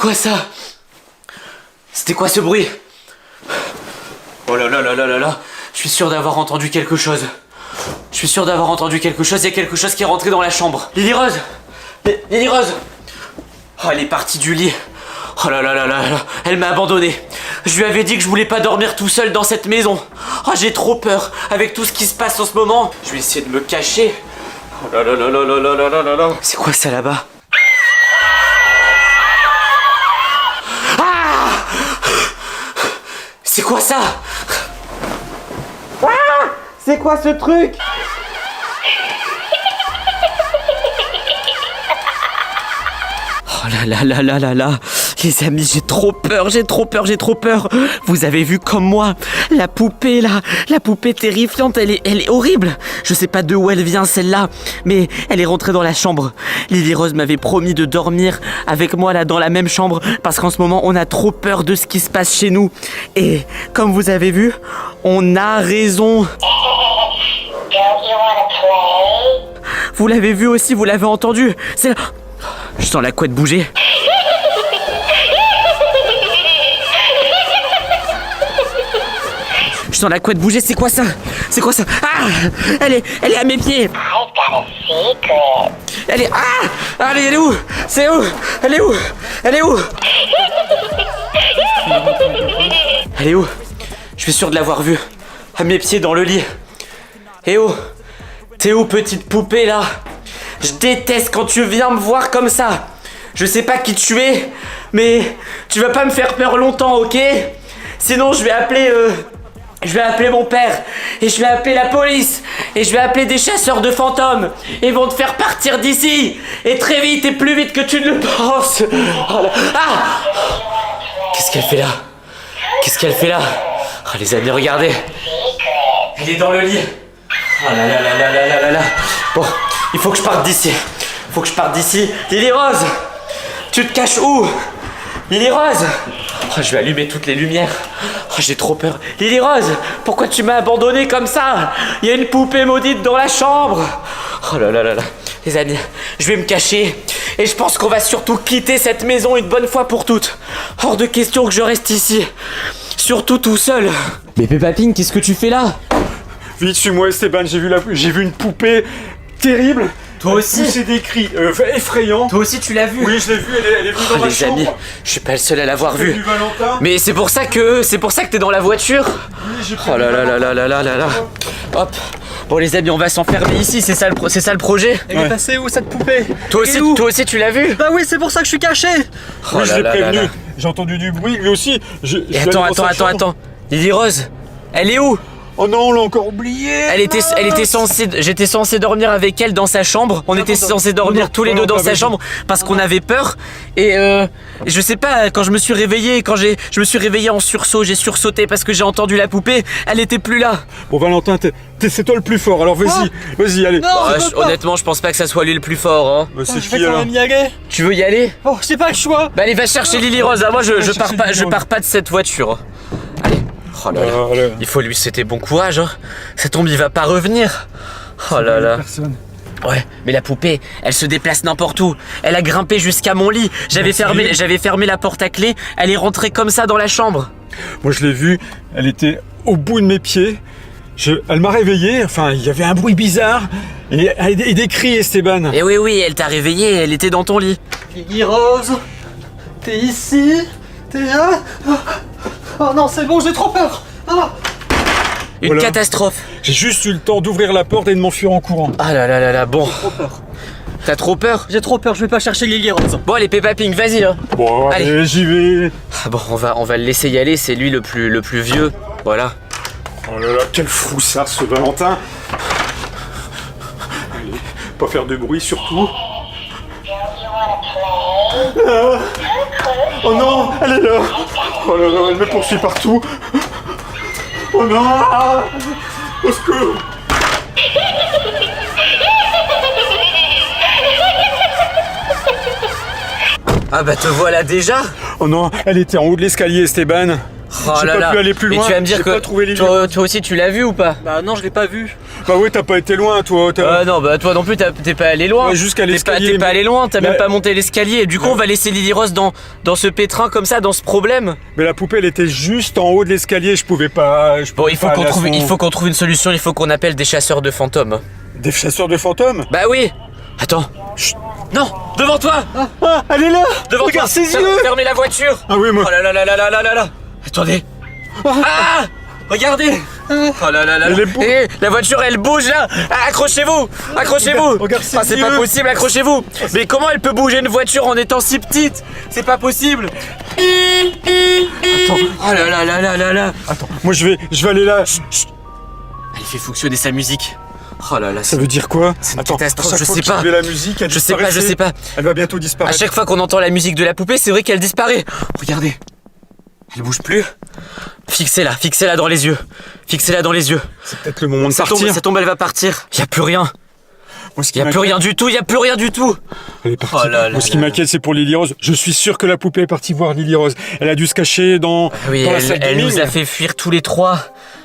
quoi ça? C'était quoi ce bruit? Oh là là là là là là. Je suis sûr d'avoir entendu quelque chose. Je suis sûr d'avoir entendu quelque chose. Il y a quelque chose qui est rentré dans la chambre. Lily Rose! Lily Rose! Oh, elle est partie du lit. Oh là là là là là. Elle m'a abandonné. Je lui avais dit que je voulais pas dormir tout seul dans cette maison. Oh, j'ai trop peur avec tout ce qui se passe en ce moment. Je vais essayer de me cacher. Oh là là là là là là là là là. C'est quoi ça là-bas? Ah! C'est quoi ça? Ah! C'est quoi ce truc? Oh là là là là là là. Les amis, j'ai trop peur, j'ai trop peur, j'ai trop peur. Vous avez vu comme moi, la poupée là, la poupée terrifiante, elle est horrible. Je sais pas d'où elle vient celle-là, mais elle est rentrée dans la chambre. Lily Rose m'avait promis de dormir avec moi là dans la même chambre parce qu'en ce moment on a trop peur de ce qui se passe chez nous. Et comme vous avez vu, on a raison. Vous l'avez vu aussi, vous l'avez entendu. C'est... Je sens la couette bouger. Je sens la couette bouger, c'est quoi ça? C'est quoi ça? Ah! Elle est à mes pieds. Elle est... Ah! Allez, elle est où? C'est où? Elle est où? Elle est où? Elle est où? Je suis sûr de l'avoir vue. À mes pieds dans le lit. Eh oh! T'es où, petite poupée, là? Je déteste quand tu viens me voir comme ça. Je sais pas qui tu es, mais tu vas pas me faire peur longtemps, ok? Sinon, je vais appeler mon père, et je vais appeler la police, et je vais appeler des chasseurs de fantômes. Ils vont te faire partir d'ici, et très vite, et plus vite que tu ne le penses. Oh là. Ah! Qu'est-ce qu'elle fait là? Qu'est-ce qu'elle fait là? Oh, les amis, regardez. Elle est dans le lit. Oh là là là là là là là là. Bon, il faut que je parte d'ici. Faut que je parte d'ici. Lily Rose, tu te caches où? Lily Rose. Oh, je vais allumer toutes les lumières. Oh, j'ai trop peur. Lily Rose, pourquoi tu m'as abandonné comme ça? Il y a une poupée maudite dans la chambre. Oh là là là là. Les amis, je vais me cacher. Et je pense qu'on va surtout quitter cette maison une bonne fois pour toutes. Hors de question que je reste ici. Surtout tout seul. Mais Peppa Pig, qu'est-ce que tu fais là? Vite, suis-moi Esteban, j'ai vu une poupée terrible. Toi aussi? C'est des cris effrayants. Toi aussi tu l'as vue? Oui, je l'ai vue, elle est venue dans ma chambre. Les amis, je suis pas le seul à l'avoir vue. J'ai vu Valentin. Mais c'est pour ça que t'es dans la voiture. Oui, j'ai Oh là là là là là là là là. Hop. Bon les amis, on va s'enfermer ici, c'est ça le projet. Elle est passée où cette poupée? Toi aussi tu l'as vue? Bah oui, c'est pour ça que je suis caché. Oh Oui, je là l'ai là là prévenu. là. J'ai entendu du bruit, lui aussi. Et attends. Lily Rose, elle est où? Oh non, on l'a encore oublié. J'étais censé dormir avec elle dans sa chambre. On était censé dormir tous les deux dans sa chambre parce qu'on avait peur. Et je sais pas, quand je me suis réveillé, je me suis réveillé en sursaut, j'ai sursauté parce que j'ai entendu la poupée. Elle était plus là. Bon, Valentin, c'est toi le plus fort. Alors vas-y, allez. Non, je peux pas. Honnêtement, je pense pas que ça soit lui le plus fort. Hein. Bah, c'est Je vais qui quand alors? même y aller. Tu veux y aller? Oh, j'ai pas le choix. Bah allez, va chercher Lily Rose. Ah, moi je pars pas de cette voiture. Allez. Oh là là. Il faut lui souhaiter bon courage. Hein. Ça tombe, il va pas revenir. Oh là là. Personne. Ouais, mais la poupée, elle se déplace n'importe où. Elle a grimpé jusqu'à mon lit. J'avais fermé la porte à clé. Elle est rentrée comme ça dans la chambre. Moi, je l'ai vue. Elle était au bout de mes pieds. Elle m'a réveillé. Enfin, il y avait un bruit bizarre et des cris, Esteban. Et oui, elle t'a réveillé. Elle était dans ton lit. Lily Rose, t'es ici? T'es là? Oh non, c'est bon, j'ai trop peur. Ah. Une Voilà. catastrophe. J'ai juste eu le temps d'ouvrir la porte et de m'enfuir en courant. Ah là là là là. Bon. Trop peur. T'as trop peur? J'ai trop peur, je vais pas chercher Lily Rose. Bon allez, Peppa Pig, vas-y. Hein. Bon, allez, j'y vais. Ah bon, on va le laisser y aller. C'est lui le plus vieux. Voilà. Oh là là, quel froussard ce Valentin. Allez, pas faire de bruit surtout. Ah. Oh non, elle est là. Oh là là, elle me poursuit partout. Oh non. Au secours. Ah bah te voilà déjà. Oh non, elle était en haut de l'escalier, Esteban. Oh J'ai là pas là. pu aller plus loin. Et tu vas me dire j'ai que pas trouvé Lily toi, Rose. toi aussi tu l'as vu ou pas? Bah non, je l'ai pas vu. Bah ouais, t'as pas été loin, toi. Non, bah toi non plus t'es pas allé loin. Ouais, jusqu'à T'es l'escalier. pas allé loin, t'as Mais- même pas monté l'escalier. Et du coup, on va laisser Lily Rose dans ce pétrin comme ça, dans ce problème. Mais la poupée, elle était juste en haut de l'escalier. Je pouvais pas. Bon, il faut qu'on trouve une solution. Il faut qu'on appelle des chasseurs de fantômes. Des chasseurs de fantômes. Bah oui. Attends. Chut. Non, devant toi. Ah, elle est là. Devant Regarde toi. ses yeux. Fermez la voiture. Ah oui, moi. Oh là là là là là là là là. Attendez. Ah, regardez. Oh là là là. Elle est beau. Eh, la voiture elle bouge là. Ah, accrochez-vous. Accrochez-vous. Regarde ses Ah, c'est pas yeux. possible, accrochez-vous. Mais comment elle peut bouger une voiture en étant si petite? C'est pas possible. Attends. Oh là là là là là là. Attends. Moi, je vais aller là. Elle fait fonctionner sa musique. Oh là là. Ça veut dire quoi? une Attends. catastrophe, à chaque je fois sais que pas. je vais la musique, elle Je sais pas, je disparaissait. sais pas. Elle va bientôt À disparaître. chaque fois qu'on entend la musique de la poupée, c'est vrai qu'elle disparaît. Regardez. Elle bouge plus. Fixez-la dans les yeux. Fixez-la dans les yeux. C'est peut-être le moment de Ça partir. tombe, elle va partir. Y a plus rien. Moi, ce qui Y a plus m'inquiète- rien du tout, y a plus rien du tout. Elle est partie. Oh là là Moi, ce qui là là. m'inquiète, c'est pour Lily Rose. Je suis sûr que la poupée est partie voir Lily Rose. Elle a dû se cacher dans Oui, la salle elle gaming. nous a fait fuir tous les trois.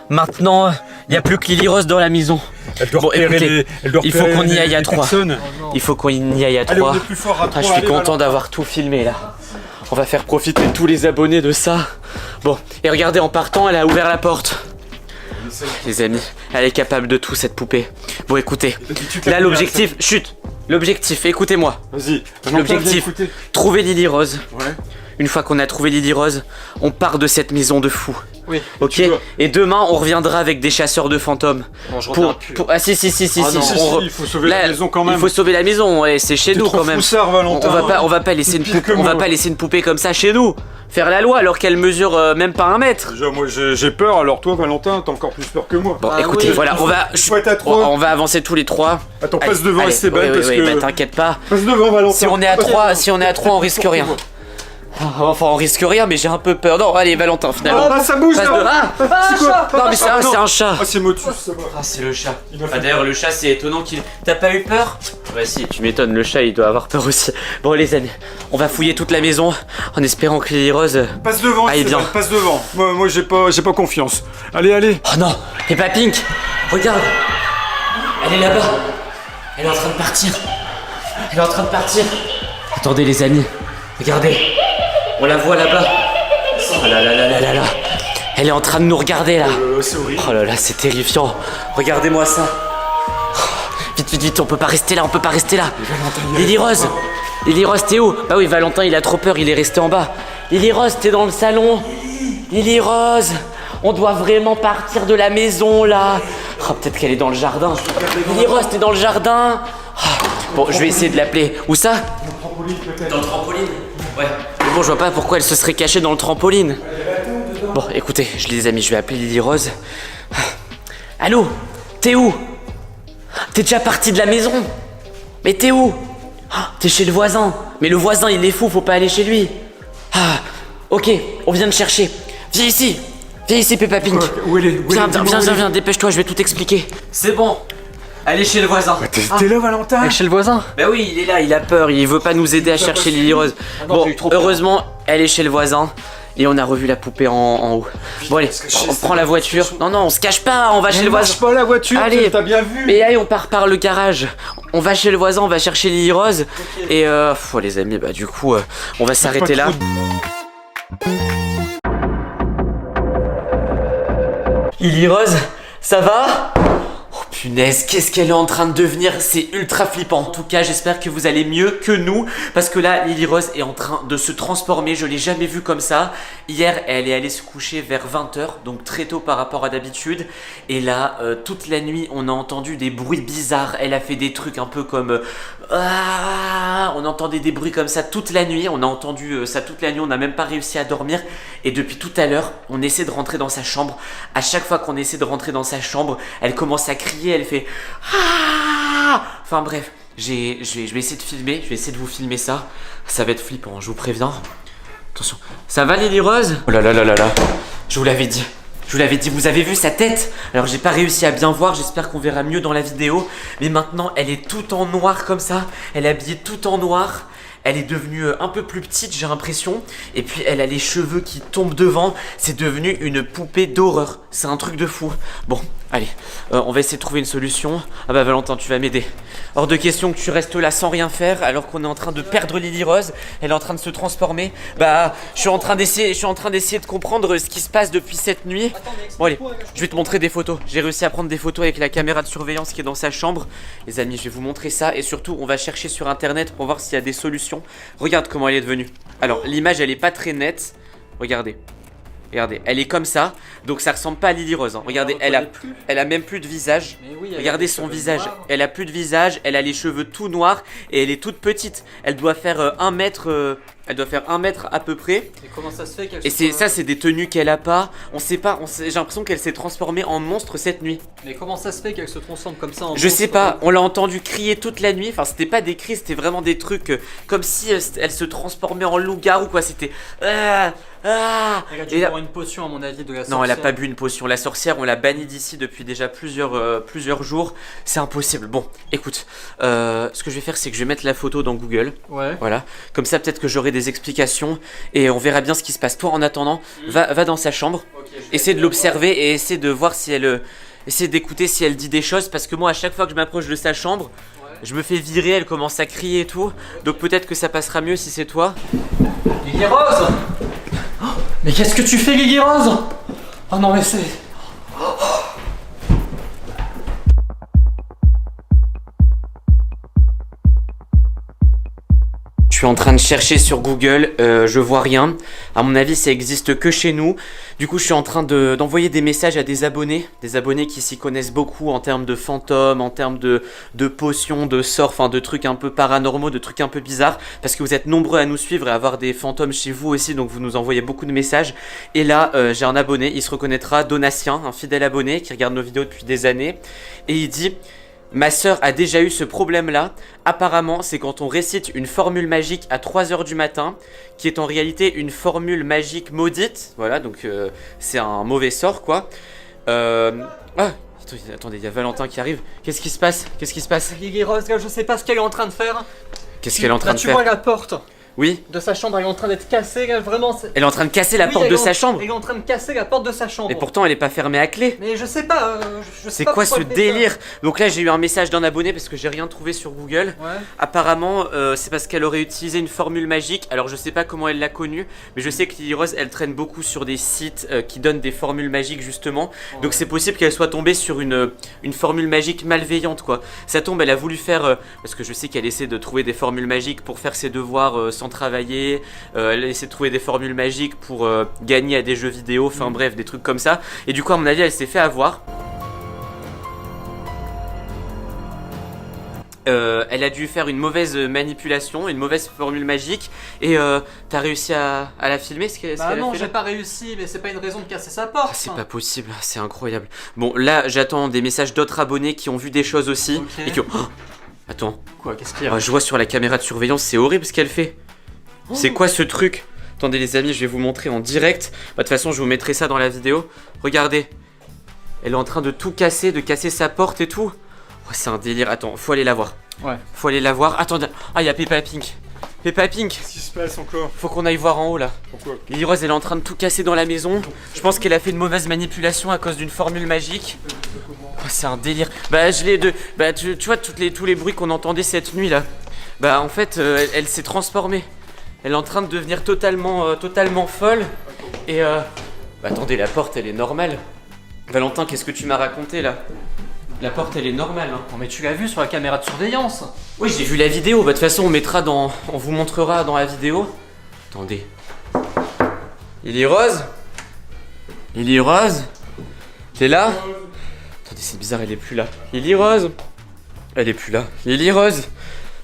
Maintenant, y a plus que Lily Rose dans la maison. Elle doit Bon, repérer écoutez, les- elle doit il faut repérer qu'on y les- aille à les trois. personnes. Il faut qu'on y aille à Allez, trois. on est plus fort à Ah, trois. je suis allez, content Valentin. d'avoir tout filmé là. On va faire profiter tous les abonnés de ça. Bon, et regardez, en partant, elle a ouvert la porte. Les amis, elle est capable de tout cette poupée. Bon, écoutez, D'habitude, la là première, l'objectif, chut, l'objectif, écoutez-moi. Vas-y. L'objectif, Écoutez. trouver Lily Rose. Ouais. Une fois qu'on a trouvé Lily Rose, on part de cette maison de fous. Oui. Ok. Tu dois- Et demain, on reviendra avec des chasseurs de fantômes. Non, je reviens plus. Ah si. Ah non, si, on si, il faut sauver la maison quand même. Il faut sauver la maison. Ouais, c'est chez T'es nous trop quand même. foussard, Valentin. On va pas laisser une Pire poupée. que On va moi. pas laisser une poupée comme ça chez nous. Faire la loi alors qu'elle mesure même pas 1 mètre. Déjà, moi, j'ai peur. Alors toi, Valentin, t'as encore plus peur que moi. Bon, Ah écoutez, oui, voilà, on va. il faut être à trois. On va avancer tous les trois. Attends, Allez, passe devant allez, Esteban oui, parce oui, que. bah, t'inquiète pas. Passe devant, Valentin. Si on est à 3, on risque rien. Enfin, on risque rien, mais j'ai un peu peur. Non, allez, Valentin, finalement. Ah, ça bouge Passe là. de- Ah, C'est quoi? non, mais c'est Ah, non. un chat. Ah, c'est Motus, ça va. Ah, c'est le chat. Il m'a fait Ah, d'ailleurs, le chat, c'est étonnant qu'il. T'as pas eu peur? Bah, si, tu m'étonnes, le chat, il doit avoir peur aussi. Bon, les amis, on va fouiller toute la maison en espérant que Lily Rose. Passe devant, Allez, Esteban, viens. passe devant. Moi j'ai pas confiance. Allez. Oh non, et pas Pink. Regarde, elle est là-bas. Elle est en train de partir. Elle est en train de partir. Attendez, les amis, regardez. On la voit là-bas. Oh là là là là là là. Elle est en train de nous regarder là. C'est horrible. Oh là là, c'est terrifiant. Regardez-moi ça. Vite, on peut pas rester là, Lily Rose, t'es où? Bah oui, Valentin, il a trop peur, il est resté en bas. Lily Rose, t'es dans le salon. Lily Rose, on doit vraiment partir de la maison là. Oh, peut-être qu'elle est dans le jardin. Lily Rose, t'es dans le jardin. Ah, bon, je vais essayer de l'appeler. Où ça? Dans le trampoline. Ouais. Mais bon, je vois pas pourquoi elle se serait cachée dans le trampoline. Bon, écoutez, les amis, je vais appeler Lily Rose. Allô? T'es où? T'es déjà parti de la maison? Mais t'es où? Ah, t'es chez le voisin. Mais le voisin, il est fou, faut pas aller chez lui. Ah, ok, on vient de chercher. Viens ici, Peppa Pink. Où elle est? Viens, dépêche-toi, je vais tout expliquer. C'est bon. Elle est chez le voisin. T'es là, Valentin? Chez le voisin. Bah oui, il est là, il a peur, il veut pas nous aider à chercher Lily Rose. non, Bon, j'ai eu trop peur. heureusement, elle est chez le voisin. Et on a revu la poupée en haut. Bon allez, on prend la voiture. Non, on se cache pas, on va chez le voisin. Marche pas la voiture, Allez. t'as bien vu. Mais allez, on part par le garage. On va chez le voisin, on va chercher Lily Rose. Et les amis, bah du coup, on va s'arrêter là. Lily Rose, ça va? Oh punaise, qu'est-ce qu'elle est en train de devenir? C'est ultra flippant. En tout cas, j'espère que vous allez mieux que nous. Parce que là, Lily Rose est en train de se transformer. Je l'ai jamais vue comme ça. Hier, elle est allée se coucher vers 20h, donc très tôt par rapport à d'habitude. Et là, toute la nuit, on a entendu des bruits bizarres. Elle a fait des trucs un peu comme... on entendait des bruits comme ça toute la nuit. On a entendu ça toute la nuit. On n'a même pas réussi à dormir. Et depuis tout à l'heure, on essaie de rentrer dans sa chambre. À chaque fois qu'on essaie de rentrer dans sa chambre, elle commence à crier. Elle fait... Enfin bref, je vais essayer de filmer. Je vais essayer de vous filmer ça. Ça va être flippant, je vous préviens. Attention. Ça va Lily Rose? Oh là là là là là. Je vous l'avais dit. Vous avez vu sa tête? Alors j'ai pas réussi à bien voir, j'espère qu'on verra mieux dans la vidéo. Mais maintenant, elle est toute en noir comme ça. Elle est habillée tout en noir. Elle est devenue un peu plus petite, j'ai l'impression. Et puis elle a les cheveux qui tombent devant. C'est devenu une poupée d'horreur. C'est un truc de fou. Bon, allez, on va essayer de trouver une solution. Ah bah Valentin, tu vas m'aider. Hors de question que tu restes là sans rien faire alors qu'on est en train de perdre Lily Rose. Elle est en train de se transformer. Bah, je suis en train d'essayer de comprendre ce qui se passe depuis cette nuit. Bon allez, je vais te montrer des photos. J'ai réussi à prendre des photos avec la caméra de surveillance qui est dans sa chambre. Les amis, je vais vous montrer ça. Et surtout, on va chercher sur internet pour voir s'il y a des solutions. Regarde comment elle est devenue. Alors, l'image, elle est pas très nette. Regardez. Regardez, elle est comme ça, donc ça ressemble pas à Lily Rose. Hein. Regardez, elle a même plus de visage. Oui, regardez son visage. Elle a plus de visage, elle a les cheveux tout noirs et elle est toute petite. Elle doit faire 1 mètre. Elle doit faire 1 mètre à peu près. Et comment ça se fait qu'elle Et ça, c'est des tenues qu'elle a pas. On sait pas. J'ai l'impression qu'elle s'est transformée en monstre cette nuit. Mais comment ça se fait qu'elle se transforme comme ça en Je sais pas. On l'a entendu crier toute la nuit. Enfin, c'était pas des cris, c'était vraiment des trucs comme si elle se transformait en loup-garou quoi. C'était. Elle a dû boire une potion à mon avis de la sorcière. Non, elle a pas bu une potion. La sorcière, on l'a bannie d'ici depuis déjà plusieurs jours. C'est impossible. Bon, écoute, ce que je vais faire, c'est que je vais mettre la photo dans Google. Ouais. Voilà. Comme ça, peut-être que j'aurai des explications et on verra bien ce qui se passe. Toi, en attendant, va dans sa chambre. Okay, essaie de l'observer et essaie de voir si elle. Essaie d'écouter si elle dit des choses. Parce que moi, à chaque fois que je m'approche de sa chambre, je me fais virer. Elle commence à crier et tout. Donc peut-être que ça passera mieux si c'est toi. Lily Rose! Mais qu'est-ce que tu fais, Lily Rose? Oh non, mais c'est. Je suis en train de chercher sur Google, je vois rien. À mon avis, ça existe que chez nous. Du coup, je suis en train d'envoyer des messages à des abonnés qui s'y connaissent beaucoup en termes de fantômes, en termes de potions, de sorts, enfin de trucs un peu paranormaux, de trucs un peu bizarres. Parce que vous êtes nombreux à nous suivre et à avoir des fantômes chez vous aussi, donc vous nous envoyez beaucoup de messages. Et là, j'ai un abonné, il se reconnaîtra, Donatien, un fidèle abonné qui regarde nos vidéos depuis des années. Et il dit... Ma sœur a déjà eu ce problème-là. Apparemment, c'est quand on récite une formule magique à 3 h du matin, qui est en réalité une formule magique maudite. Voilà, donc c'est un mauvais sort, quoi. Ah, attendez, il y a Valentin qui arrive. Qu'est-ce qui se passe? Lily Rose, là, je sais pas ce qu'elle est en train de faire. Qu'est-ce qu'elle est en train de tu faire? vois la porte Oui. de sa chambre, elle est en train d'être cassée, là, vraiment. Elle est en train de casser la porte de sa chambre. Elle est en train de casser la porte de sa chambre. Et pourtant, elle est pas fermée à clé. Mais je sais pas. C'est quoi ce délire? Donc là, j'ai eu un message d'un abonné parce que j'ai rien trouvé sur Google. Ouais. Apparemment, c'est parce qu'elle aurait utilisé une formule magique. Alors, je sais pas comment elle l'a connue, mais je sais que Lily Rose, elle traîne beaucoup sur des sites qui donnent des formules magiques, justement. Ouais. Donc, c'est possible qu'elle soit tombée sur une formule magique malveillante, quoi. Ça tombe, elle a voulu faire. Parce que je sais qu'elle essaie de trouver des formules magiques pour faire ses devoirs sans travailler. Elle essaie de trouver des formules magiques pour gagner à des jeux vidéo. Enfin, bref, des trucs comme ça. Et du coup, à mon avis, elle s'est fait avoir. Elle a dû faire une mauvaise manipulation, une mauvaise formule magique. Et t'as réussi à la filmer ce qu'elle Bah non, a fait j'ai là? pas réussi, mais c'est pas une raison de casser sa porte. Ah, c'est pas possible, c'est incroyable. Bon, là, j'attends des messages d'autres abonnés qui ont vu des choses aussi. Ok. Et qui ont... Oh, attends, Quoi, qu'est-ce qu'il y a? je vois sur la caméra de surveillance, c'est horrible ce qu'elle fait. C'est quoi ce truc? Attendez les amis, je vais vous montrer en direct. Bah, de toute façon, je vous mettrai ça dans la vidéo. Regardez. Elle est en train de tout casser, de casser sa porte et tout. Oh, c'est un délire. Attends, faut aller la voir. Ouais. Faut aller la voir. Attendez. Ah, il y a Peppa Pink. Peppa Pink. Qu'est-ce qui se passe encore? Faut qu'on aille voir en haut là. Pourquoi? Lily Rose, elle est en train de tout casser dans la maison. Je pense qu'elle a fait une mauvaise manipulation à cause d'une formule magique. Oh, c'est un délire. Bah, tu vois, tous les bruits qu'on entendait cette nuit là. Bah, en fait, elle s'est transformée. Elle est en train de devenir totalement folle. Et bah, attendez, la porte elle est normale. Valentin, qu'est-ce que tu m'as raconté là? La porte elle est normale hein. Non mais tu l'as vu sur la caméra de surveillance. Oui, j'ai vu la vidéo. Bah, de toute façon, on vous montrera dans la vidéo. Attendez. Lily Rose? Lily Rose? T'es là? Attendez, c'est bizarre, elle est plus là. Lily Rose? Elle est plus là. Lily Rose?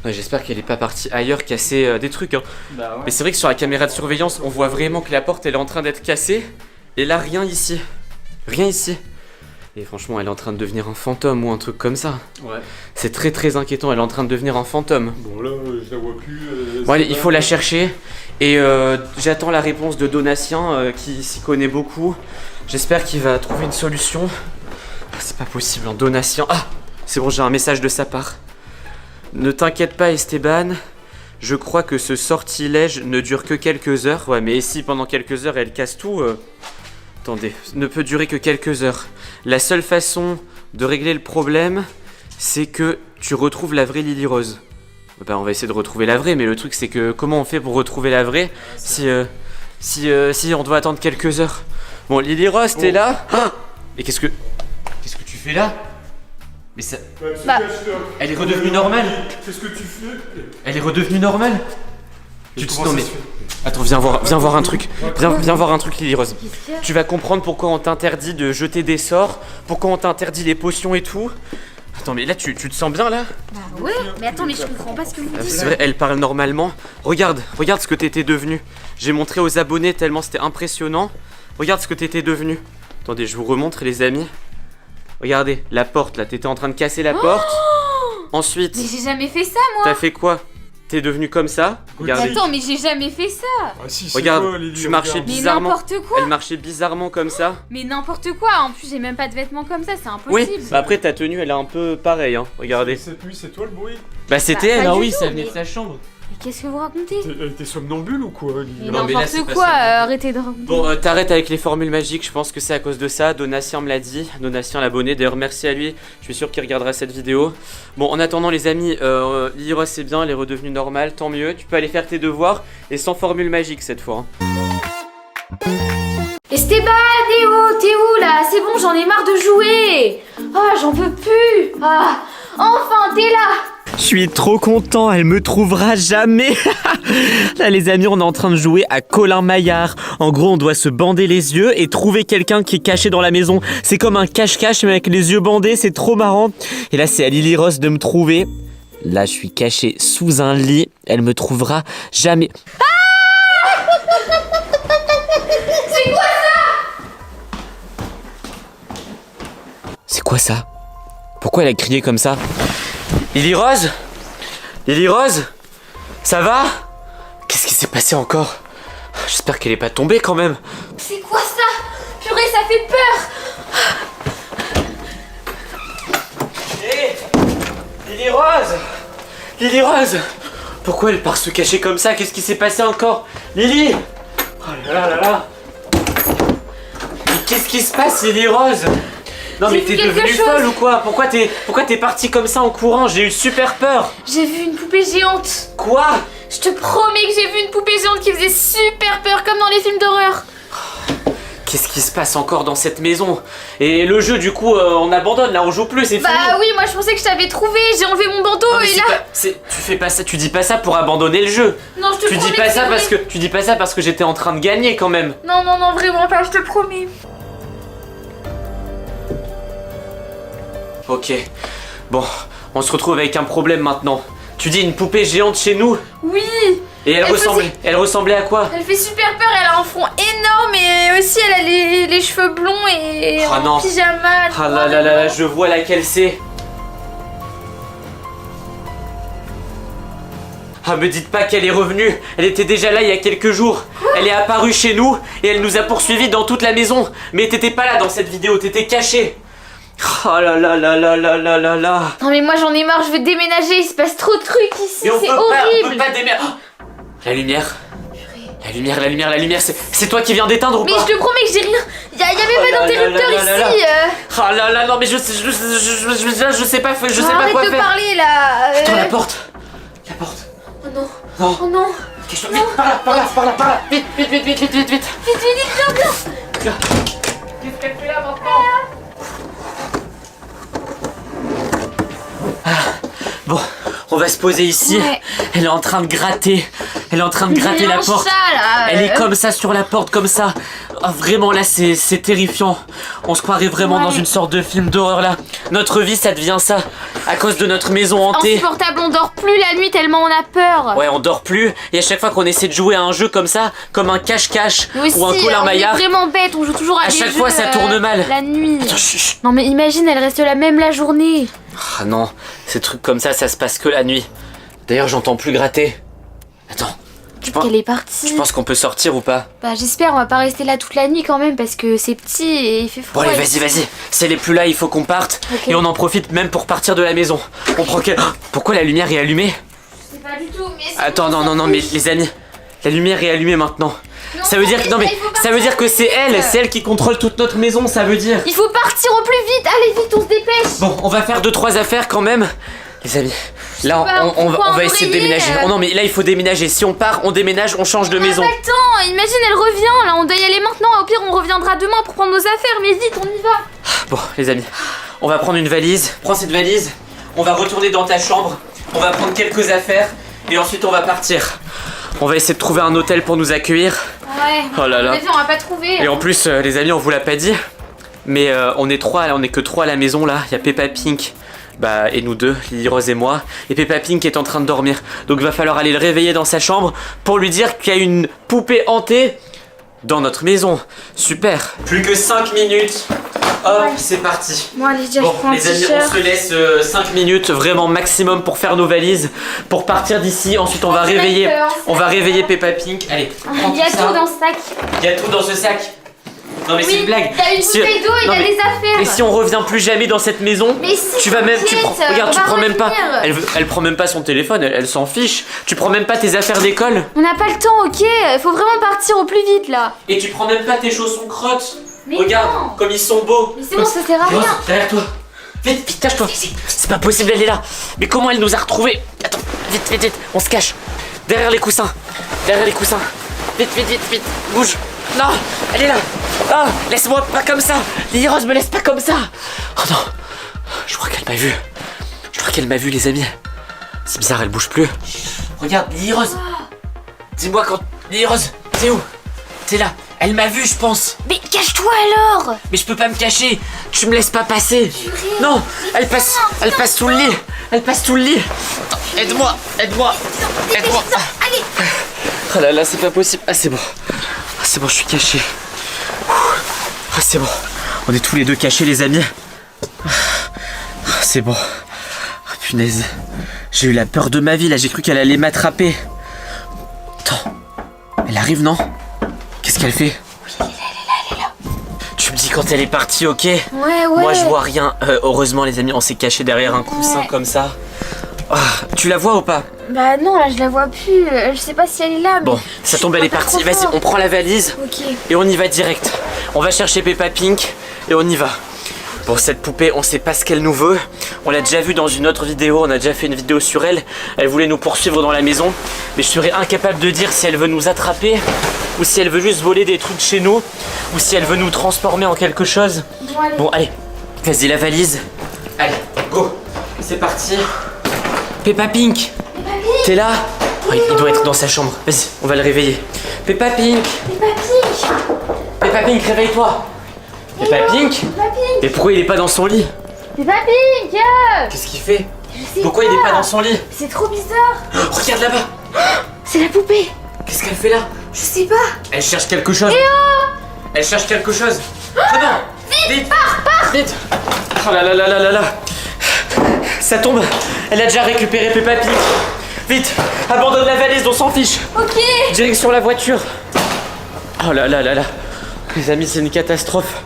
Ouais, j'espère qu'elle est pas partie ailleurs casser des trucs hein. Bah ouais. Mais c'est vrai que sur la caméra de surveillance, on voit vraiment que la porte elle est en train d'être cassée. Et là, rien ici. Rien ici. Et franchement, elle est en train de devenir un fantôme ou un truc comme ça. Ouais. C'est très très inquiétant, elle est en train de devenir un fantôme. Bon là, je la vois plus. Bon allez, il faut la chercher. Et j'attends la réponse de Donatien qui s'y connaît beaucoup. J'espère qu'il va trouver une solution. Ah, c'est pas possible, hein, Donatien. Ah, c'est bon, j'ai un message de sa part. Ne t'inquiète pas Esteban, Je crois que ce sortilège ne dure que quelques heures. Ouais, mais si pendant quelques heures elle casse tout... Attendez, ne peut durer que quelques heures. La seule façon de régler le problème, c'est que tu retrouves la vraie Lily Rose. Bah, on va essayer de retrouver la vraie, mais le truc c'est que comment on fait pour retrouver la vraie si on doit attendre quelques heures. Bon, Lily Rose, t'es là? Ah, mais qu'est-ce que tu fais là? Mais ça... Elle est redevenue normale. Qu'est-ce que tu fais? Elle est redevenue normale. Comment Non ça mais... se fait? Attends, viens voir un truc. Viens voir un truc, Lily Rose. Tu vas comprendre pourquoi on t'interdit de jeter des sorts, pourquoi on t'interdit les potions et tout. Attends, mais là, tu te sens bien, là? Bah ouais, mais attends, mais je comprends pas ce que vous dites. C'est vrai, elle parle normalement. Regarde ce que t'étais devenu. J'ai montré aux abonnés tellement c'était impressionnant. Regarde ce que t'étais devenu. Attendez, je vous remontre, les amis. Regardez, la porte, là, t'étais en train de casser la porte. Ensuite, Mais j'ai jamais fait ça, moi. t'as fait quoi? T'es devenu comme ça. Regardez. Attends, mais j'ai jamais fait ça. Ah si, c'est Regarde, toi, Lily, tu marchais regarde. Mais bizarrement. n'importe quoi. Elle marchait bizarrement comme ça. Mais n'importe quoi. En plus, j'ai même pas de vêtements comme ça, c'est Oui, impossible. bah après ta tenue elle est un peu pareille, hein. Regardez. Cette nuit, c'est toi le bruit? Bah c'était Bah, elle, pas hein, du oui, tout, ça venait de mais- sa chambre. Mais qu'est-ce que vous racontez? T'es somnambule ou quoi, Lily? Mais Non, mais là, n'importe c'est pas quoi, ça. arrêtez de raconter. Bon, t'arrêtes avec les formules magiques, je pense que c'est à cause de ça. Donatien me l'a dit, Donatien l'abonné, d'ailleurs merci à lui, je suis sûr qu'il regardera cette vidéo. Bon, en attendant les amis, Lily Rose c'est bien, elle est redevenue normale, tant mieux. Tu peux aller faire tes devoirs, et sans formule magique cette fois. Hein. Esteban, t'es où là? C'est bon, j'en ai marre de jouer. Ah, j'en peux plus. Ah, enfin, t'es là. Je suis trop content, elle me trouvera jamais. Là les amis, on est en train de jouer à Colin Maillard. En gros, on doit se bander les yeux et trouver quelqu'un qui est caché dans la maison. C'est comme un cache-cache mais avec les yeux bandés, c'est trop marrant. Et là, c'est à Lily Rose de me trouver. Là, je suis caché sous un lit, elle me trouvera jamais. C'est quoi ça? C'est quoi ça? Pourquoi elle a crié comme ça? Lily Rose? Lily Rose? Ça va? Qu'est-ce qui s'est passé encore? J'espère qu'elle est pas tombée quand même. C'est quoi ça? Purée, ça fait peur. Hé! Lily Rose! Lily Rose! Pourquoi elle part se cacher comme ça? Qu'est-ce qui s'est passé encore? Lily! Oh là là là là! Mais qu'est-ce qui se passe, Lily Rose? Non mais J'ai t'es vu quelque devenue chose. folle ou quoi? Pourquoi t'es partie comme ça en courant? J'ai eu super peur! J'ai vu une poupée géante. Quoi? Je te promets que j'ai vu une poupée géante qui faisait super peur comme dans les films d'horreur. Qu'est-ce qui se passe encore dans cette maison? Et le jeu du coup on abandonne là, on joue plus, c'est fini! Bah oui, moi je pensais que je t'avais trouvé, j'ai enlevé mon bandeau Non, mais et là... tu fais pas ça, tu dis pas ça pour abandonner le jeu! Non, je te Tu promets dis pas que ça c'est parce vrai. que tu dis pas ça parce que j'étais en train de gagner quand même! Non, non, non, vraiment pas, je te promets. Ok, bon, on se retrouve avec un problème maintenant. Tu dis une poupée géante chez nous? Oui, Et elle ressemblait à quoi? elle fait super peur, elle a un front énorme et aussi elle a les cheveux blonds et Ah en non. pyjama. Ah là là là là, je vois laquelle c'est. Ah, me dites pas qu'elle est revenue. Elle était déjà là il y a quelques jours. Elle est apparue chez nous et elle nous a poursuivis dans toute la maison. Mais t'étais pas là dans cette vidéo, t'étais caché. Oh là là là là là là là là. Non mais moi j'en ai marre, je veux déménager, il se passe trop de trucs ici, Et on c'est peut horrible. pas démerder. La lumière. La lumière, c'est toi qui viens d'éteindre ou Mais pas? je te promets que j'ai rien, y a même Oh pas là d'interrupteur là là là ici. Ah là là, non mais je sais pas, je sais pas Arrête quoi de faire. parler là. Attends, la porte. La porte. Oh non, Non. oh non. Cache-toi, vite, par là. Vite. Vite, viens, viens. Qu'est-ce qu'elle fait là maintenant? Bon, on va se poser ici. Ouais. Elle est en train de gratter. Elle est en train de gratter la Un porte. chat, là, Elle est comme ça sur la porte, comme ça. Ah, vraiment là, c'est terrifiant. On se croirait vraiment Ouais. dans une sorte de film d'horreur là. Notre vie, ça devient ça. À cause de notre maison hantée. Insupportable, on dort plus la nuit tellement on a peur. Ouais, on dort plus. Et à chaque fois qu'on essaie de jouer à un jeu comme ça, comme un cache-cache Nous aussi, ou un Colin on est Maillard, vraiment bête, on joue toujours à à des chaque jeux, fois, ça tourne mal. La nuit. Attends, chut. Non mais imagine, elle reste là même la journée. Ah non, ces trucs comme ça se passe que la nuit. D'ailleurs, j'entends plus gratter. Attends, tu penses, Qu'elle est partie. tu penses qu'on peut sortir ou pas? Bah j'espère, on va pas rester là toute la nuit quand même parce que c'est petit et il fait Bon froid. allez, ici. vas-y. Si elle est plus là, il faut qu'on parte. Ok. Et on en profite même pour partir de la maison. On prend quel... Oh, pourquoi la lumière est allumée? Je sais pas du tout. Mais c'est Attends, bon, non, mais les amis, la lumière est allumée maintenant. Non, Ça veut dire que, non mais, il faut ça veut dire que c'est partir. elle qui contrôle toute notre maison, ça veut dire. Il faut partir au plus vite. Allez vite, on se dépêche. Bon, on va faire 2-3 affaires quand même. Les amis, là pas, on pourquoi va on essayer de aurait déménager. mis, Oh non mais là il faut déménager. Si on part, on déménage, on change de On a maison. pas le temps. Imagine, elle revient. Là, on doit y aller maintenant. Au pire, on reviendra demain pour prendre nos affaires. Mais vite, on y va. Bon les amis, on va prendre une valise. Prends cette valise. On va retourner dans ta chambre. On va prendre quelques affaires et ensuite on va partir. On va essayer de trouver un hôtel pour nous accueillir. Ouais. Oh là là. À mon avis, on va pas trouver. Et en plus les amis, on vous l'a pas dit, mais on est que 3 à la maison là. Il y a Peppa Pink. Et nous deux, Lily Rose et moi. Et Peppa Pink est en train de dormir. Donc il va falloir aller le réveiller dans sa chambre pour lui dire qu'il y a une poupée hantée dans notre maison. Super. Plus que 5 minutes. Hop, Ouais. c'est parti. Bon, allez, déjà, Bon, je prends un les amis, on t-shirt. se laisse 5 minutes, vraiment maximum pour faire nos valises, pour partir d'ici. Ensuite, on va réveiller Peppa Pink. Allez, prends Il y a tout ça. tout dans ce sac. Il y a tout dans ce sac. Non mais c'est Oui, une blague. t'as une bouteille d'eau, il y non, a mais- des affaires. Et si on revient plus jamais dans cette maison, Mais si, tu vas même, t'inquiète, regarde, on tu va prends même pas. revenir. Elle prend même pas son téléphone, elle s'en fiche. Tu prends même pas tes affaires d'école On n'a pas le temps, ok. Faut vraiment partir au plus vite là. et tu prends même pas tes chaussons crottes. Mais Regarde non. comme ils sont beaux. Mais c'est bon, ça sert à Rose, rien. derrière toi. Vite, vite, tâche-toi. C'est pas possible, elle est là. Mais comment elle nous a retrouvés? Attends, vite, vite, vite. On se cache. Derrière les coussins. Derrière les coussins. Vite, vite, vite, vite. Bouge. Non, elle est là. Ah, laisse-moi pas comme ça. Lily Rose, me laisse pas comme ça. Oh non. Je crois qu'elle m'a vu. Je crois qu'elle m'a vu, les amis. C'est bizarre, elle bouge plus. Regarde, Lily Rose. Dis-moi quand. Lily Rose, t'es où? T'es là. Elle m'a vu, je pense. Mais cache-toi alors. Mais je peux pas me cacher. Tu me laisses pas passer. Non, elle passe sous le lit. Elle passe sous le lit. Attends, aide-moi. Allez. Oh là là, c'est pas possible. Ah, c'est bon. Ah, c'est bon, je suis caché. Ah, c'est bon. On est tous les deux cachés, les amis. Ah, c'est bon. Ah, punaise. J'ai eu la peur de ma vie, là. J'ai cru qu'elle allait m'attraper. Attends. Elle arrive, non? Qu'est-ce qu'elle fait? Elle est là. Tu me dis quand elle est partie, ok? Ouais. Moi, je vois rien. Heureusement, les amis, on s'est caché derrière un coussin Ouais. comme ça. Ah, tu la vois ou pas? Bah non, là je la vois plus. Je sais pas si elle est là. Mais Bon, ça tombe, elle est partie. Vas-y, on prend la valise Ok. et on y va direct. On va chercher Peppa Pink et on y va. Bon, cette poupée, on sait pas ce qu'elle nous veut. On l'a déjà vue dans une autre vidéo, on a déjà fait une vidéo sur elle. Elle voulait nous poursuivre dans la maison, mais je serais incapable de dire si elle veut nous attraper ou si elle veut juste voler des trucs chez nous ou si elle veut nous transformer en quelque chose. Bon, allez. Bon, allez, vas-y, la valise. Allez, go. C'est parti. Peppa Pink, t'es là? Oh, il doit être dans sa chambre. Vas-y, on va le réveiller. Peppa Pink, Peppa Pink, réveille-toi. Peppa Pink? Mais pourquoi il est pas dans son lit? Peppa Pink. Qu'est-ce qu'il fait? Je sais Pourquoi il est pas dans son lit? C'est trop bizarre. Oh, regarde là-bas. C'est la poupée. Qu'est-ce qu'elle fait là? Je sais pas. Elle cherche quelque chose. Elle cherche quelque chose. Oh non! Vite! Pars! Vite! Oh là là là là là là! Ça tombe! Elle a déjà récupéré Peppa Pig! Vite! Abandonne la valise, on s'en fiche! Ok. Direction la voiture! Oh là là là là! Les amis, c'est une catastrophe!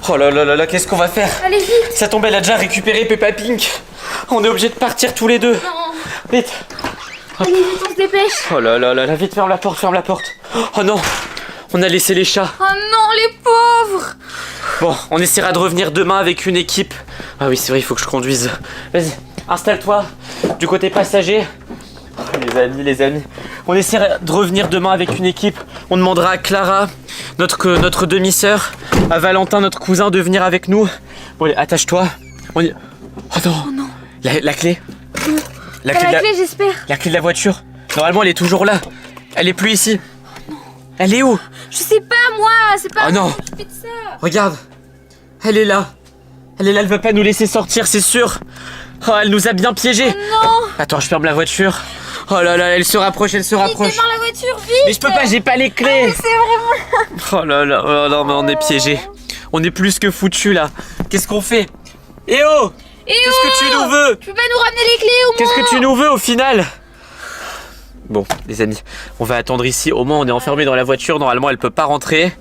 Oh là là là là, qu'est-ce qu'on va faire? Allez vite. Ça tombe, elle a déjà récupéré Peppa Pig! On est obligé de partir tous les deux! Non. Vite! Allez vite, on se dépêche. Oh là là là là, vite, ferme la porte, ferme la porte! Oh non! On a laissé les chats! Oh non, les pauvres. Bon, on essaiera de revenir demain avec une équipe. Ah oui, c'est vrai, il faut que je conduise. Vas-y, installe-toi du côté passager. Oh, les amis. On essaiera de revenir demain avec une équipe. On demandera à Clara, notre demi-sœur, à Valentin, notre cousin, de venir avec nous. Bon, allez, attache-toi. On y... Oh non, Oh non. La clé. La T'as clé, de la la... clé, j'espère. la clé de la voiture. Normalement, elle est toujours là. Elle est plus ici. Elle est où? Je sais pas, moi. C'est pas Oh non. moi qui fais de ça. Regarde, elle est là. Elle est là, elle va pas nous laisser sortir, c'est sûr. Oh, elle nous a bien piégés. Non. Attends, je ferme la voiture. Oh là là, elle se rapproche, elle se Vite, rapproche. démarre la voiture, vite. Mais je peux pas, j'ai pas les clés. C'est vraiment. Oh là là, oh non, mais on est piégés. On est plus que foutus là. Qu'est-ce qu'on fait? Eh oh! Et Qu'est-ce que tu nous veux? Tu peux pas nous ramener les clés au moins? Qu'est-ce que tu nous veux au final? Bon, les amis, on va attendre ici. Au moins, on est enfermé dans la voiture. Normalement, elle peut pas rentrer.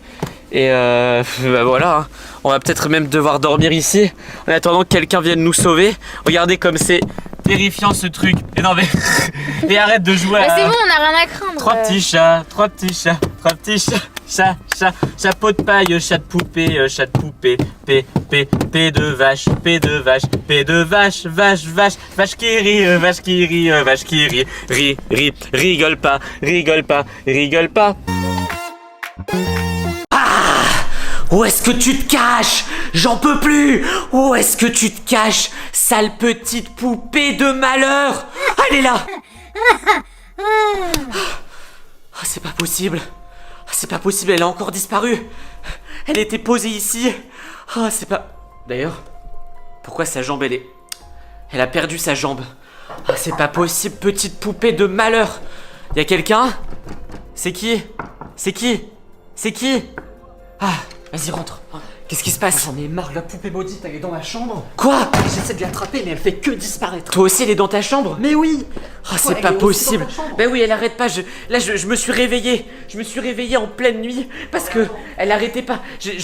Et bah voilà, hein. On va peut-être même devoir dormir ici en attendant que quelqu'un vienne nous sauver. Regardez comme c'est terrifiant ce truc. Et non mais... Et arrête de jouer Bah, à... c'est bon, on a rien à craindre. Trois petits chats, chapeau de paille, chat de poupée, P de vache, P de vache, vache qui rit, rigole pas. Où est-ce que tu te caches? J'en peux plus! Où est-ce que tu te caches, sale petite poupée de malheur? Elle est là! Ah, c'est pas possible! Ah, c'est pas possible, elle a encore disparu! Elle était posée ici! Ah, c'est pas... D'ailleurs, pourquoi sa jambe, elle est... Elle a perdu sa jambe. Ah, c'est pas possible, petite poupée de malheur! Y'a quelqu'un? C'est qui? Ah, vas-y, rentre. Qu'est-ce qui se passe? J'en ai marre, la poupée maudite, elle est dans ma chambre. Quoi? J'essaie de l'attraper, mais elle fait que disparaître. Toi aussi, elle est dans ta chambre? Mais oui. Ah, c'est elle pas est aussi possible. dans ta chambre. Ben oui, elle arrête pas. Je me suis réveillé. Je me suis réveillé en pleine nuit parce que elle arrêtait pas.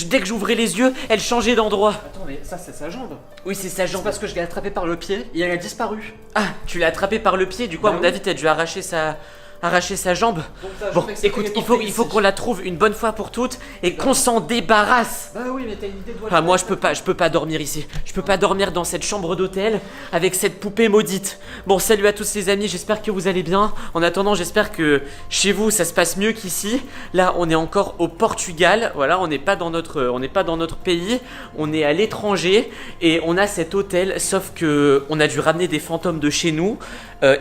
Dès que j'ouvrais les yeux, elle changeait d'endroit. Attends, mais ça, c'est sa jambe. Oui, c'est sa C'est jambe. parce que je l'ai attrapée par le pied et elle a disparu. Ah, tu l'as attrapée par le pied. Du coup, à Bah mon oui. avis, t'as dû arracher sa jambe. Donc, ta Bon, jambe, elle s'est écoute, téléportée il faut ici. qu'on la trouve une bonne fois pour toutes et qu'on s'en débarrasse. Bah oui, mais t'as une idée de Ah, moi je peux pas dormir ici. Je peux pas dormir dans cette chambre d'hôtel avec cette poupée maudite. Bon, salut à tous les amis, j'espère que vous allez bien. En attendant, j'espère que chez vous ça se passe mieux qu'ici. Là, on est encore au Portugal. Voilà, on n'est pas dans notre pays. On est à l'étranger et on a cet hôtel. Sauf que on a dû ramener des fantômes de chez nous.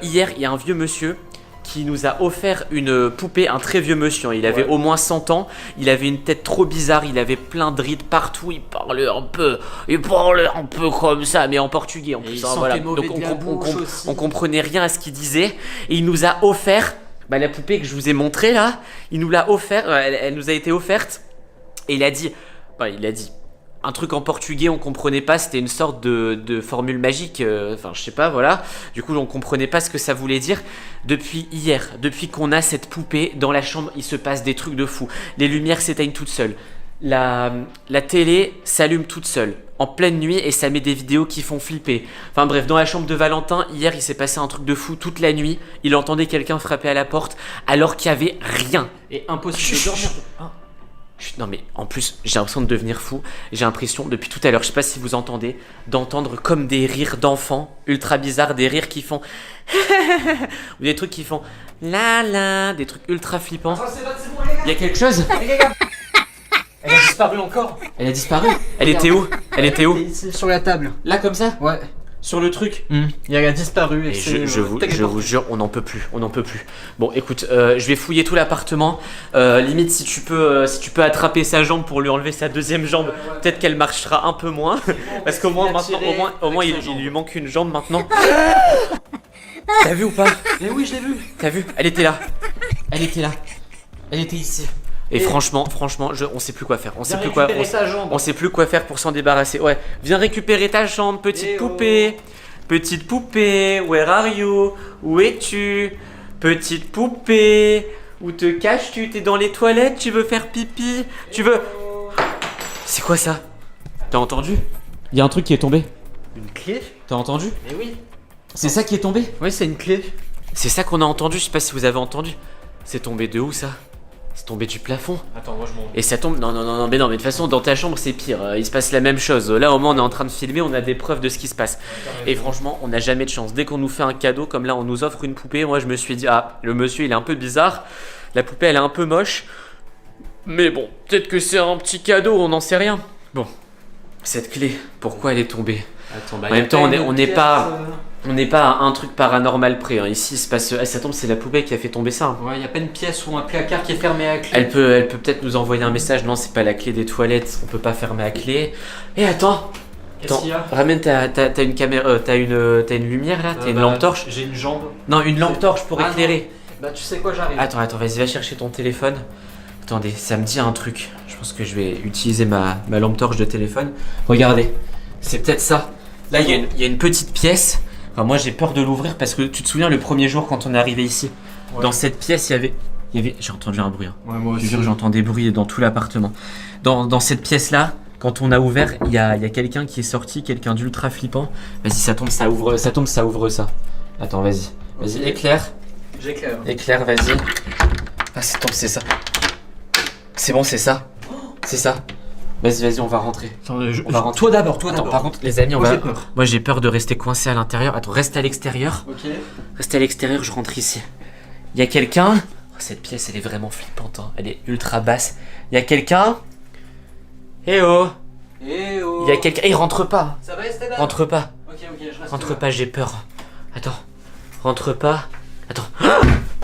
Hier, il y a un vieux monsieur qui nous a offert une poupée, un très vieux monsieur, il avait au moins 100 ans, il avait une tête trop bizarre, il avait plein de rides partout, il parlait un peu comme ça, mais en portugais en plus, il hein, sentait voilà. mauvais Donc de la bouche aussi. on comprenait rien à ce qu'il disait, et il nous a offert, la poupée que je vous ai montrée là, il nous l'a offert, elle nous a été offerte, et il a dit un truc en portugais, on comprenait pas, c'était une sorte de formule magique, enfin je sais pas, voilà. Du coup, on comprenait pas ce que ça voulait dire. Depuis hier, depuis qu'on a cette poupée dans la chambre, il se passe des trucs de fou. Les lumières s'éteignent toutes seules. La télé s'allume toute seule en pleine nuit et ça met des vidéos qui font flipper. Enfin bref, dans la chambre de Valentin, hier, il s'est passé un truc de fou toute la nuit. Il entendait quelqu'un frapper à la porte alors qu'il y avait rien. Et impossible de dormir. Ah. Non mais en plus j'ai l'impression de devenir fou. J'ai l'impression depuis tout à l'heure, je sais pas si vous entendez, d'entendre comme des rires d'enfants ultra bizarres, des rires qui font ou des trucs qui font la la, des trucs ultra flippants. Il y a quelque chose? Elle a disparu encore. Elle a disparu. Elle était où? Elle était où? Ici, sur la table. Là comme ça? Ouais. Sur le truc? Et elle a disparu. Et je vous jure, on n'en peut plus, Bon, écoute, je vais fouiller tout l'appartement. Limite, si tu peux attraper sa jambe pour lui enlever sa deuxième jambe, peut-être qu'elle marchera un peu moins, parce qu'au moins maintenant, au moins, il lui manque une jambe maintenant. T'as vu ou pas? Mais oui, je l'ai vu. T'as vu? Elle était là. Elle était ici. Et franchement, on sait plus quoi faire. On sait plus quoi faire pour s'en débarrasser. Ouais, viens récupérer ta jambe, petite poupée. Petite poupée, where are you? Où es-tu? Petite poupée, où te caches-tu? T'es dans les toilettes, tu veux faire pipi? Tu veux... C'est quoi ça? T'as entendu? Il y a un truc qui est tombé. Une clé? T'as entendu? Mais oui. C'est ça qui est tombé? Oui, c'est une clé. C'est ça qu'on a entendu, je sais pas si vous avez entendu. C'est tombé de où ça? C'est tombé du plafond. Attends, moi je m'en... Et ça tombe. Non, mais de toute façon, dans ta chambre, c'est pire. Il se passe la même chose. Là, au moins, on est en train de filmer, on a des preuves de ce qui se passe. Et franchement, on n'a jamais de chance. Dès qu'on nous fait un cadeau, comme là, on nous offre une poupée, moi, je me suis dit, ah, le monsieur, il est un peu bizarre. La poupée, elle est un peu moche. Mais bon, peut-être que c'est un petit cadeau, on n'en sait rien. Bon, cette clé, pourquoi elle est tombée? Attends, En même temps, on n'est pas à un truc paranormal près. Hein. Ici, il se passe. Ah, ça tombe, c'est la poupée qui a fait tomber ça. Hein. Ouais, y a pas une pièce ou un placard qui est fermé à clé. Elle peut peut-être nous envoyer un message. Non, c'est pas la clé des toilettes. On peut pas fermer à clé. Et attends. Qu'est-ce qu'il y a? Ramène t'as une caméra, t'as une lumière là, t'as une lampe torche. J'ai une jambe. Non, une lampe torche pour Ah, éclairer. Bah tu sais quoi, j'arrive. Attends, vas-y, va chercher ton téléphone. Attendez, ça me dit un truc. Je pense que je vais utiliser ma lampe torche de téléphone. Regardez, c'est peut-être ça. Là, il y a une petite pièce. Enfin, moi, j'ai peur de l'ouvrir parce que tu te souviens le premier jour quand on est arrivé ici, Ouais. dans cette pièce, il y avait. J'ai entendu un bruit. Hein. Ouais, moi Je te jure, j'entends des bruits dans tout l'appartement. Dans cette pièce-là, quand on a ouvert, il y a quelqu'un qui est sorti, quelqu'un d'ultra flippant. Vas-y, ça tombe, ça ouvre ça. Attends, vas-y. Vas-y, éclaire. J'éclaire. Éclaire, vas-y. Ah, c'est tombe, c'est ça. C'est bon, c'est ça. C'est ça. Vas-y, on va rentrer. Attends, On va rentrer. toi d'abord. Attends, par contre, les amis, Moi, j'ai peur. Moi, j'ai peur de rester coincé à l'intérieur. Attends, reste à l'extérieur. Ok. Reste à l'extérieur, je rentre ici. Il y a quelqu'un. Oh, cette pièce, elle est vraiment flippante. Hein. Elle est ultra basse. Il y a quelqu'un. Eh oh. Eh oh. Il y a quelqu'un. Eh, rentre pas. Ça va, Esteban? Rentre pas. Ok, je reste. Rentre pas, j'ai peur. Attends. Rentre pas. Attends.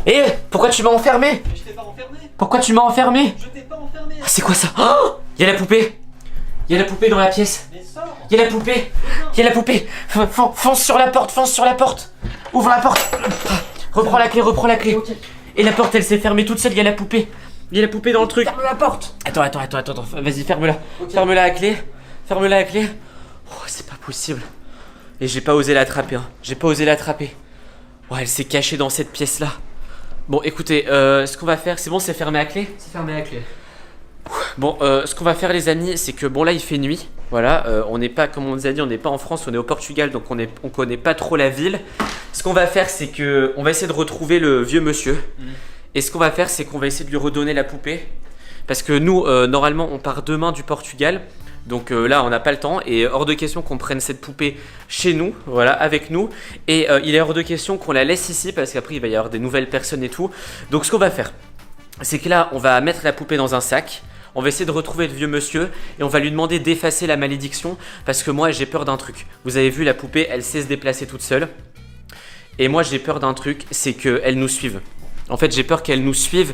Eh, pourquoi tu m'as enfermé? Mais je t'ai pas enfermé. Pourquoi tu m'as enfermé? Je t'ai pas enfermé. Ah, c'est quoi ça? Oh, il y a la poupée. Il y a la poupée dans la pièce. Mais sors. Il y a la poupée. Il y a la poupée. Fonce sur la porte, Ouvre la porte. Reprends la clé. Ok. Et la porte, elle s'est fermée toute seule. Il y a la poupée. Il y a la poupée dans le truc. Ferme la porte. Attends. Vas-y, ferme-la. Ok. Ferme-la à clé. Oh, c'est pas possible. Et j'ai pas osé l'attraper. Oh, elle s'est cachée dans cette pièce-là. Bon, écoutez, ce qu'on va faire, c'est bon, c'est fermé à clé. C'est fermé la clé. Bon, ce qu'on va faire, les amis, c'est que bon, là, il fait nuit. Voilà, on n'est pas, comme on nous a dit, on n'est pas en France, on est au Portugal, donc on connaît pas trop la ville. Ce qu'on va faire, c'est que on va essayer de retrouver le vieux monsieur. Et ce qu'on va faire, c'est qu'on va essayer de lui redonner la poupée. Parce que nous, normalement, on part demain du Portugal. Donc là, on n'a pas le temps. Et hors de question qu'on prenne cette poupée chez nous, voilà, avec nous. Et il est hors de question qu'on la laisse ici, parce qu'après, il va y avoir des nouvelles personnes et tout. Donc ce qu'on va faire, c'est que là, on va mettre la poupée dans un sac. On va essayer de retrouver le vieux monsieur et on va lui demander d'effacer la malédiction parce que moi j'ai peur d'un truc. Vous avez vu, la poupée, elle sait se déplacer toute seule. Et moi j'ai peur d'un truc, c'est qu'elle nous suive. En fait, j'ai peur qu'elle nous suive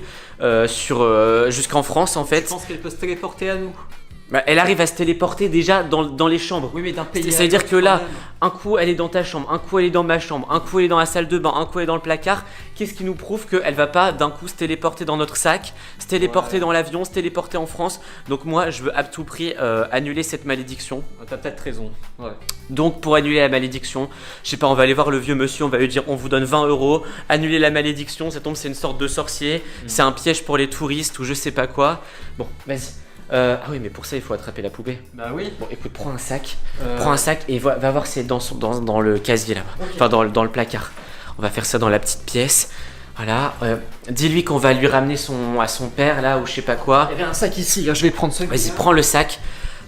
jusqu'en France en fait. Je pense qu'elle peut se téléporter à nous. Bah, elle arrive à se téléporter déjà dans les chambres. Oui, mais d'un pays. Ça veut dire que là, un coup elle est dans ta chambre, un coup elle est dans ma chambre, un coup elle est dans la salle de bain, un coup elle est dans le placard. Qu'est-ce qui nous prouve qu'elle va pas d'un coup se téléporter dans notre sac, se téléporter dans l'avion, se téléporter en France? Donc moi je veux à tout prix annuler cette malédiction. T'as peut-être raison. Ouais. Donc pour annuler la malédiction, je sais pas, on va aller voir le vieux monsieur, on va lui dire on vous donne 20 €, annuler la malédiction, ça tombe, c'est une sorte de sorcier, c'est un piège pour les touristes ou je sais pas quoi. Bon, vas-y. Ah oui, mais pour ça il faut attraper la poupée. Bah oui. Bon, écoute, prends un sac et va voir si elle est dans le casier là-bas. Okay. Enfin, dans le placard. On va faire ça dans la petite pièce. Voilà. Dis-lui qu'on va lui ramener à son père là ou je sais pas quoi. Il y avait un sac ici, là, je vais prendre ça. Vas-y, prends le sac.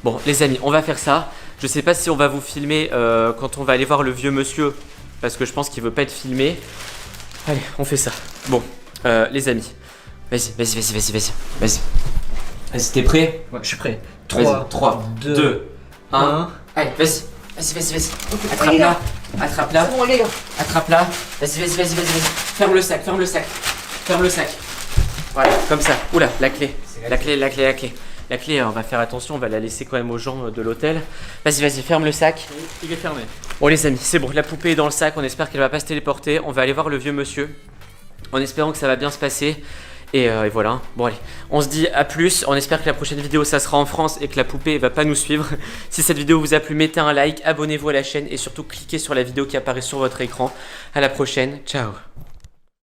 Bon, les amis, on va faire ça. Je sais pas si on va vous filmer quand on va aller voir le vieux monsieur parce que je pense qu'il veut pas être filmé. Allez, on fait ça. Bon, les amis, vas-y. Vas-y, t'es prêt? Ouais, je suis prêt. 3, 2, 1. Allez, vas-y. Attrape-la. C'est bon, les gars. Attrape-la. Vas-y. Ferme le sac. Voilà, comme ça. Oula, la clé. La clé, on va faire attention, on va la laisser quand même aux gens de l'hôtel. Vas-y, ferme le sac. Il est fermé. Bon, les amis, c'est bon, la poupée est dans le sac, on espère qu'elle va pas se téléporter. On va aller voir le vieux monsieur en espérant que ça va bien se passer. Et voilà, bon allez, on se dit à plus, on espère que la prochaine vidéo ça sera en France et que la poupée va pas nous suivre. Si cette vidéo vous a plu, mettez un like, abonnez-vous à la chaîne et surtout cliquez sur la vidéo qui apparaît sur votre écran. À la prochaine, ciao.